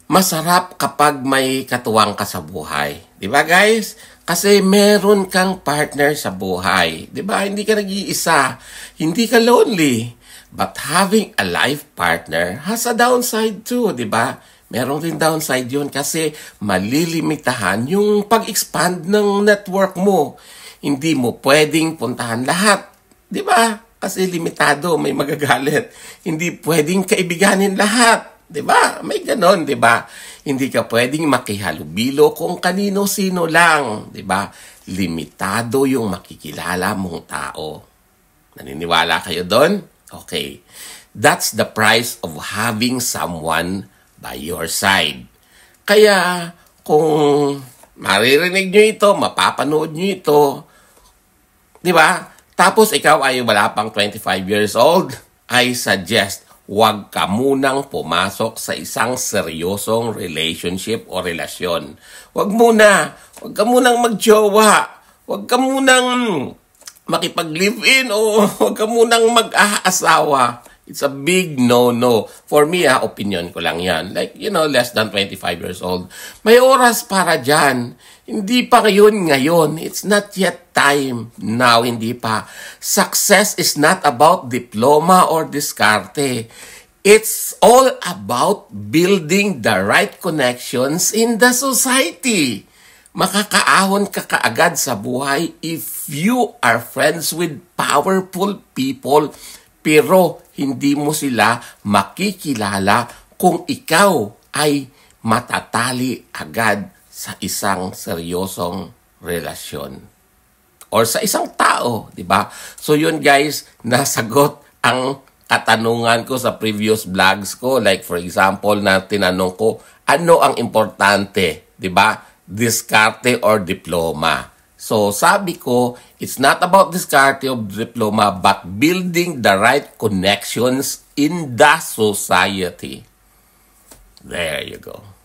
masarap kapag may katuwang ka sa buhay. Di ba guys? Kasi meron kang partner sa buhay. Di ba? Hindi ka nag-iisa. Hindi ka lonely. But having a life partner has a downside too. Di ba? Meron rin downside yun kasi malilimitahan yung pag-expand ng network mo. Hindi mo pwedeng puntahan lahat. Di ba? Kasi limitado, may magagalit. Hindi pwedeng kaibiganin lahat. 'Di ba? May ganon, 'di ba? Hindi ka pwedeng makihalubilo kung kanino-sino lang, 'di ba? Limitado yung makikilala mong tao. Naniniwala kayo doon? Okay. That's the price of having someone by your side. Kaya kung maririnig nyo ito, mapapanood nyo ito, 'di ba? Tapos ikaw ay wala pang 25 years old, I suggest huwag ka munang pumasok sa isang seryosong relationship o relasyon. Huwag ka munang mag-jowa. Huwag ka munang makipag-live-in o huwag ka munang mag-aasawa. It's a big no-no. For me, opinion ko lang yan. Like, less than 25 years old. May oras para dyan. Hindi pa ngayon. It's not yet time. Now, hindi pa. Success is not about diploma or diskarte. It's all about building the right connections in the society. Makakaahon ka kaagad sa buhay if you are friends with powerful people, pero hindi mo sila makikilala kung ikaw ay matatali agad sa isang seryosong relasyon or sa isang tao, di ba? So yun guys, nasagot ang katanungan ko sa previous vlogs ko. Like for example, na tinanong ko, ano ang importante, di ba? Diskarte or diploma? So sabi ko, it's not about diskarte or diploma, but building the right connections in the society. There you go.